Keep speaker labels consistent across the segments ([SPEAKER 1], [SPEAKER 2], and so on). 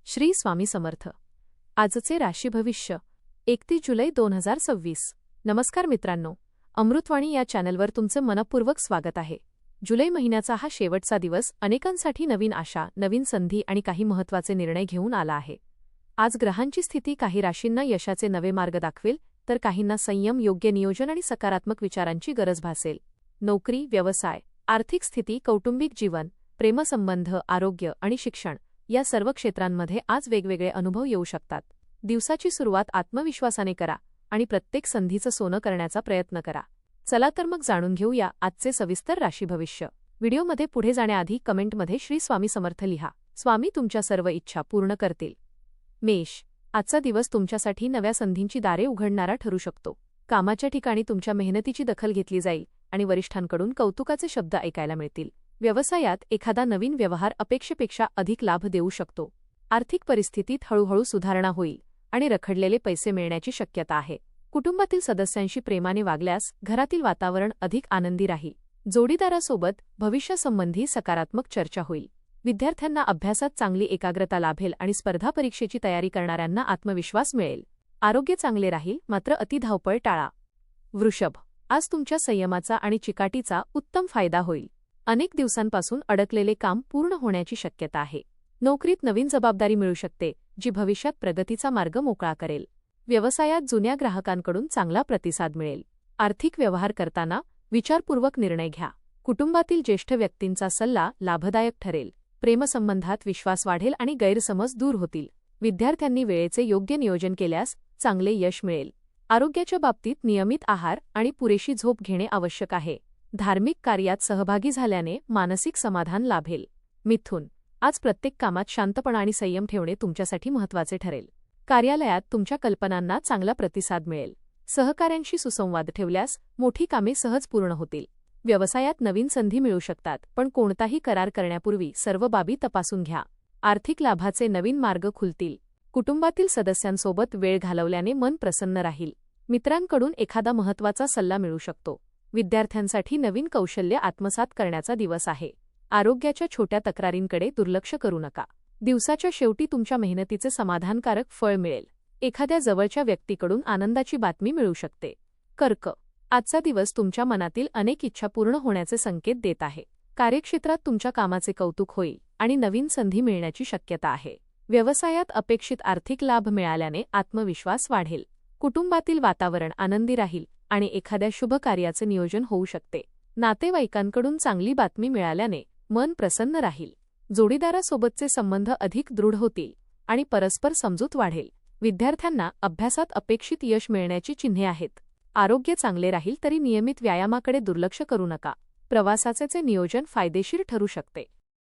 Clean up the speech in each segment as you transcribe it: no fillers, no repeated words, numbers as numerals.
[SPEAKER 1] श्री स्वामी समर्थ. आजचे राशी भविष्य 31 जुलै 2026. नमस्कार मित्रांनो, अमृतवाणी या चॅनलवर तुमचं मनपूर्वक स्वागत आहे. जुलै महिन्याचा हा शेवटचा दिवस अनेकांसाठी नवीन आशा, नवीन संधी आणि काही महत्त्वाचे निर्णय घेऊन आला आहे. आज ग्रहांची स्थिती काही राशींना यशाचे नवे मार्ग दाखवेल, तर काहींना संयम, योग्य नियोजन आणि सकारात्मक विचारांची गरज भासेल. नोकरी, व्यवसाय, आर्थिक स्थिती, कौटुंबिक जीवन, प्रेमसंबंध, आरोग्य आणि शिक्षण या सर्व क्षेत्रांमध्ये आज वेगवेगळे अनुभव येऊ शकतात. दिवसाची सुरुवात आत्मविश्वासाने करा आणि प्रत्येक संधीचं सोनं करण्याचा प्रयत्न करा. चला तर मग जाणून घेऊया आजचे सविस्तर राशी भविष्य. व्हिडिओमध्ये पुढे जाण्याआधी कमेंटमध्ये श्री स्वामी समर्थ लिहा. स्वामी तुमच्या सर्व इच्छा पूर्ण करतील. मेष, आजचा दिवस तुमच्यासाठी नव्या संधींची दारे उघडणारा ठरू शकतो. कामाच्या ठिकाणी तुमच्या मेहनतीची दखल घेतली जाईल आणि वरिष्ठांकडून कौतुकाचे शब्द ऐकायला मिळतील. व्यवसायात एखादा नवीन व्यवहार अपेक्षेपेक्षा अधिक लाभ देऊ शकतो. आर्थिक परिस्थितीत हळूहळू सुधारणा होईल आणि रखडलेले पैसे मिळण्याची शक्यता आहे. कुटुंबातील सदस्यांशी प्रेमाने वागल्यास घरातील वातावरण अधिक आनंदी राहील. जोडीदारासोबत भविष्यासंबंधी सकारात्मक चर्चा होईल. विद्यार्थ्यांना अभ्यासात चांगली एकाग्रता लाभेल आणि स्पर्धा परीक्षेची तयारी करणाऱ्यांना आत्मविश्वास मिळेल. आरोग्य चांगले राहील, मात्र अतिधावपळ टाळा. वृषभ, आज तुमच्या संयमाचा आणि चिकाटीचा उत्तम फायदा होईल. अनेक दिवसांपासून अडकलेले काम पूर्ण होण्याची शक्यता आहे. नोकरीत नवीन जबाबदारी मिळू शकते, जी भविष्यात प्रगतीचा मार्ग मोकळा करेल. व्यवसायात जुन्या ग्राहकांकडून चांगला प्रतिसाद मिळेल. आर्थिक व्यवहार करताना विचारपूर्वक निर्णय घ्या. कुटुंबातील ज्येष्ठ व्यक्तींचा सल्ला लाभदायक ठरेल. प्रेमसंबंधात विश्वास वाढेल आणि गैरसमज दूर होतील. विद्यार्थ्यांनी वेळेचे योग्य नियोजन केल्यास चांगले यश मिळेल. आरोग्याच्या बाबतीत नियमित आहार आणि पुरेशी झोप घेणे आवश्यक आहे. धार्मिक कार्यात सहभागी झाल्याने मानसिक समाधान लाभेल. मिथुन, आज प्रत्येक कामात शांतपणा आणि संयम ठेवणे तुमच्यासाठी महत्त्वाचे ठरेल. कार्यालयात तुमच्या कल्पनांना चांगला प्रतिसाद मिळेल. सहकाऱ्यांशी सुसंवाद ठेवल्यास मोठी कामे सहज पूर्ण होतील. व्यवसायात नवीन संधी मिळू शकतात, पण कोणताही करार करण्यापूर्वी सर्व बाबी तपासून घ्या. आर्थिक लाभाचे नवीन मार्ग खुलतील. कुटुंबातील सदस्यांसोबत वेळ घालवल्याने मन प्रसन्न राहील. मित्रांकडून एखादा महत्त्वाचा सल्ला मिळू शकतो. विद्यार्थ्यांसाठी नवीन कौशल्य आत्मसात करण्याचा दिवस आहे. आरोग्याच्या छोट्या तक्रारींकडे दुर्लक्ष करू नका. दिवसाच्या शेवटी तुमच्या मेहनतीचे समाधानकारक फळ मिळेल. एखाद्या जवळच्या व्यक्तीकडून आनंदाची बातमी मिळू शकते. कर्क, आजचा दिवस तुमच्या मनातील अनेक इच्छा पूर्ण होण्याचे संकेत देत आहे. कार्यक्षेत्रात तुमच्या कामाचे कौतुक होईल आणि नवीन संधी मिळण्याची शक्यता आहे. व्यवसायात अपेक्षित आर्थिक लाभ मिळाल्याने आत्मविश्वास वाढेल. कुटुंबातील वातावरण आनंदी राहील आणि एखाद्या शुभ कार्याचे नियोजन होऊ शकते. नातेवाईकांकडून चांगली बातमी मिळाल्याने मन प्रसन्न राहील. जोडीदारासोबतचे संबंध अधिक दृढ होतील आणि परस्पर समजूत वाढेल. विद्यार्थ्यांना अभ्यासात अपेक्षित यश मिळण्याची चिन्हे आहेत. आरोग्य चांगले राहील, तरी नियमित व्यायामाकडे दुर्लक्ष करू नका. प्रवासाचे नियोजन फायदेशीर ठरू शकते.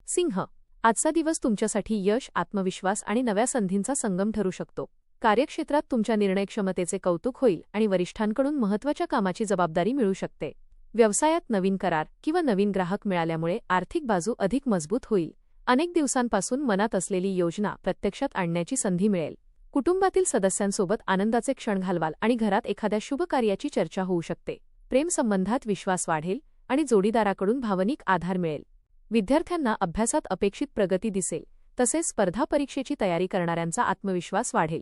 [SPEAKER 1] सिंह, आजचा दिवस तुमच्यासाठी यश, आत्मविश्वास आणि नव्या संधींचा संगम ठरू शकतो. कार्यक्षेत्रात तुमच्या निर्णयक्षमतेचे कौतुक होईल आणि वरिष्ठांकडून महत्त्वाच्या कामाची जबाबदारी मिळू शकते. व्यवसायात नवीन करार किंवा नवीन ग्राहक मिळाल्यामुळे आर्थिक बाजू अधिक मजबूत होईल. अनेक दिवसांपासून मनात असलेली योजना प्रत्यक्षात आणण्याची संधी मिळेल. कुटुंबातील सदस्यांसोबत आनंदाचे क्षण घालवाल आणि घरात एखाद्या शुभ कार्याची चर्चा होऊ शकते. प्रेमसंबंधात विश्वास वाढेल आणि जोडीदाराकडून भावनिक आधार मिळेल. विद्यार्थ्यांना अभ्यासात अपेक्षित प्रगती दिसेल, तसेच स्पर्धा परीक्षेची तयारी करणाऱ्यांचा आत्मविश्वास वाढेल.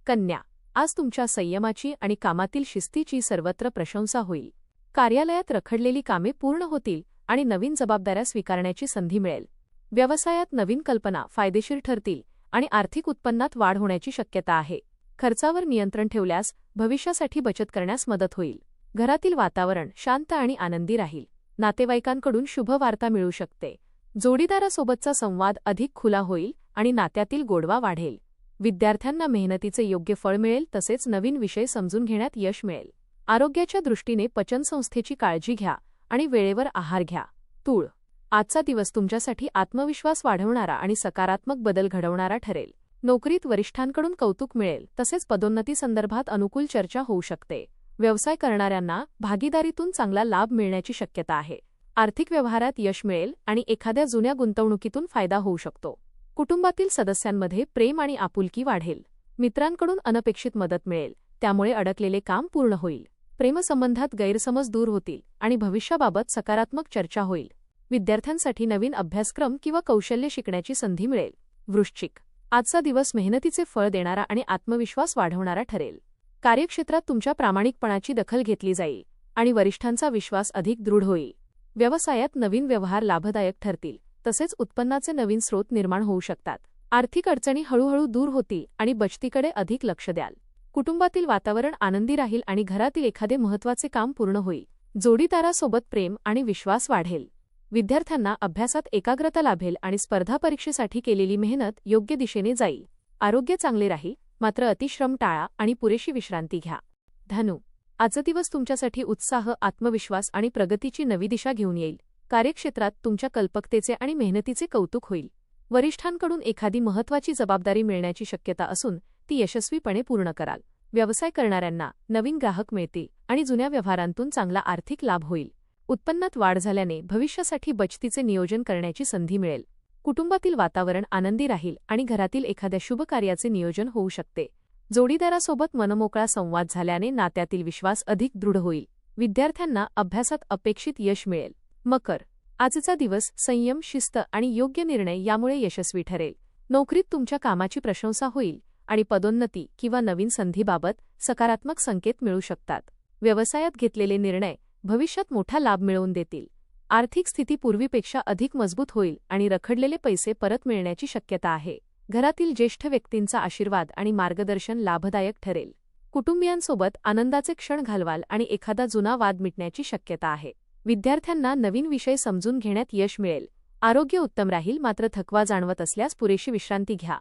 [SPEAKER 1] कन्या, आज तुमच्या संयमाची आणि कामातील शिस्तीची सर्वत्र प्रशंसा होईल. कार्यालयात रखडलेली कामे पूर्ण होतील आणि नवीन जबाबदाऱ्या स्वीकारण्याची संधी मिळेल. व्यवसायात नवीन कल्पना फायदेशीर ठरतील आणि आर्थिक उत्पन्नात वाढ होण्याची शक्यता आहे. खर्चावर नियंत्रण ठेवल्यास भविष्यासाठी बचत करण्यास मदत होईल. घरातील वातावरण शांत आणि आनंदी राहील. नातेवाईकांकडून शुभ वार्ता मिळू शकते. जोडीदारासोबतचा संवाद अधिक खुला होईल आणि नात्यातील गोडवा वाढेल. विद्यार्थ्यांना मेहनतीचे योग्य फळ मिळेल, तसेच नवीन विषय समजून घेण्यात यश मिळेल. आरोग्याच्या दृष्टीने पचनसंस्थेची काळजी घ्या आणि वेळेवर आहार घ्या. तूळ, आजचा दिवस तुमच्यासाठी आत्मविश्वास वाढवणारा आणि सकारात्मक बदल घडवणारा ठरेल. नोकरीत वरिष्ठांकडून कौतुक मिळेल, तसेच पदोन्नती संदर्भात अनुकूल चर्चा होऊ शकते. व्यवसाय करणाऱ्यांना भागीदारीतून चांगला लाभ मिळण्याची शक्यता आहे. आर्थिक व्यवहारात यश मिळेल आणि एखाद्या जुन्या गुंतवणुकीतून फायदा होऊ शकतो. कुटुंबातील सदस्यांमध्ये प्रेम आणि आपुलकी वाढेल. मित्रांकडून अनपेक्षित मदत मिळेल, त्यामुळे अडकलेले काम पूर्ण होईल. प्रेमसंबंधात गैरसमज दूर होतील आणि भविष्याबाबत सकारात्मक चर्चा होईल. विद्यार्थ्यांसाठी नवीन अभ्यासक्रम किंवा कौशल्य शिकण्याची संधी मिळेल. वृश्चिक, आजचा दिवस मेहनतीचे फळ देणारा आणि आत्मविश्वास वाढवणारा ठरेल. कार्यक्षेत्रात तुमच्या प्रामाणिकपणाची दखल घेतली जाईल आणि वरिष्ठांचा विश्वास अधिक दृढ होईल. व्यवसायात नवीन व्यवहार लाभदायक ठरतील, तसेच उत्पन्नाचे नवीन स्रोत निर्माण होऊ शकतात. आर्थिक अडचणी हळूहळू दूर होतील आणि बचतीकडे अधिक लक्ष द्याल. कुटुंबातील वातावरण आनंदी राहील आणि घरातील एखादे महत्त्वाचे काम पूर्ण होईल. जोडीदारासोबत प्रेम आणि विश्वास वाढेल. विद्यार्थ्यांना अभ्यासात एकाग्रता लाभेल आणि स्पर्धा परीक्षेसाठी केलेली मेहनत योग्य दिशेने जाईल. आरोग्य चांगले राहील, मात्र अतिश्रम टाळा आणि पुरेशी विश्रांती घ्या. धनु, आजचा दिवस तुमच्यासाठी उत्साह, आत्मविश्वास आणि प्रगतीची नवी दिशा घेऊन येईल. कार्यक्षेत्रात तुमच्या कल्पकतेचे आणि मेहनतीचे कौतुक होईल. वरिष्ठांकडून एखादी महत्त्वाची जबाबदारी मिळण्याची शक्यता असून ती यशस्वीपणे पूर्ण कराल. व्यवसाय करणाऱ्यांना नवीन ग्राहक मिळतील आणि जुन्या व्यवहारांतून चांगला आर्थिक लाभ होईल. उत्पन्नात वाढ झाल्याने भविष्यासाठी बचतीचे नियोजन करण्याची संधी मिळेल. कुटुंबातील वातावरण आनंदी राहील आणि घरातील एखाद्या शुभ कार्याचे नियोजन होऊ शकते. जोडीदारासोबत मनमोकळा संवाद झाल्याने नात्यातील विश्वास अधिक दृढ होईल. विद्यार्थ्यांना अभ्यासात अपेक्षित यश मिळेल. मकर, आजचा दिवस संयम, शिस्त आणि योग्य निर्णय यामुळे यशस्वी ठरेल. नोकरीत तुमच्या कामाची प्रशंसा होईल आणि पदोन्नती किंवा नवीन संधीबाबत सकारात्मक संकेत मिळू शकतात. व्यवसायात घेतलेले निर्णय भविष्यात मोठा लाभ मिळवून देतील. आर्थिक स्थिती पूर्वीपेक्षा अधिक मजबूत होईल आणि रखडलेले पैसे परत मिळण्याची शक्यता आहे. घरातील ज्येष्ठ व्यक्तींचा आशीर्वाद आणि मार्गदर्शन लाभदायक ठरेल. कुटुंबियांसोबत आनंदाचे क्षण घालवाल आणि एखादा जुना वाद मिटण्याची शक्यता आहे. विद्यार्थ्यांना नवीन विषय समजून घेण्यात यश मिळेल. आरोग्य उत्तम राहील, मात्र थकवा जाणवत असल्यास पुरेशी विश्रांती घ्या.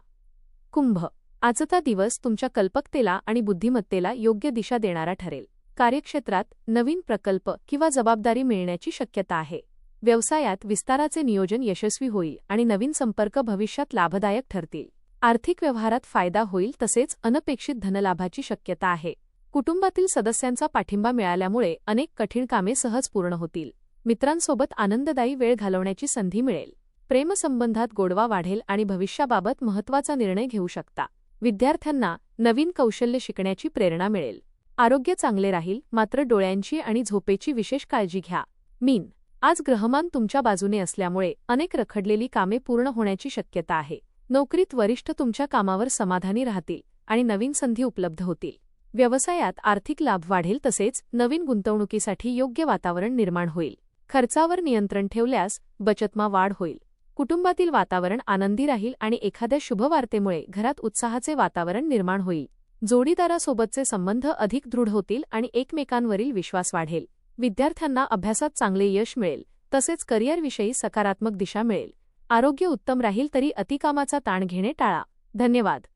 [SPEAKER 1] कुंभ, आजचा दिवस तुमच्या कल्पकतेला आणि बुद्धिमत्तेला योग्य दिशा देणारा ठरेल. कार्यक्षेत्रात नवीन प्रकल्प किंवा जबाबदारी मिळण्याची शक्यता आहे. व्यवसायात विस्ताराचे नियोजन यशस्वी होईल आणि नवीन संपर्क भविष्यात लाभदायक ठरतील. आर्थिक व्यवहारात फायदा होईल, तसेच अनपेक्षित धनलाभाची शक्यता आहे. कुटुंबातील सदस्यांचा पाठिंबा मिळाल्यामुळे अनेक कठीण कामे सहज पूर्ण होतील. मित्रांसोबत आनंददायी वेळ घालवण्याची संधी मिळेल. प्रेमसंबंधात गोडवा वाढेल आणि भविष्याबाबत महत्त्वाचा निर्णय घेऊ शकता. विद्यार्थ्यांना नवीन कौशल्य शिकण्याची प्रेरणा मिळेल. आरोग्य चांगले राहील, मात्र डोळ्यांची आणि झोपेची विशेष काळजी घ्या. मीन, आज ग्रहमान तुमच्या बाजूने असल्यामुळे अनेक रखडलेली कामे पूर्ण होण्याची शक्यता आहे. नोकरीत वरिष्ठ तुमच्या कामावर समाधानी राहतील आणि नवीन संधी उपलब्ध होतील. व्यवसायात आर्थिक लाभ वाढेल, तसेच नवीन गुंतवणुकीसाठी योग्य वातावरण निर्माण होईल. खर्चावर नियंत्रण ठेवल्यास बचतमा वाढ होईल. कुटुंबातील वातावरण आनंदी राहील आणि एखाद्या शुभवार्तेमुळे घरात उत्साहाचे वातावरण निर्माण होईल. जोडीदारासोबतचे संबंध अधिक दृढ होतील आणि एकमेकांवरील विश्वास वाढेल. विद्यार्थ्यांना अभ्यासात चांगले यश मिळेल, तसेच करिअरविषयी सकारात्मक दिशा मिळेल. आरोग्य उत्तम राहील, तरी अतिकामाचा ताण घेणे टाळा. धन्यवाद.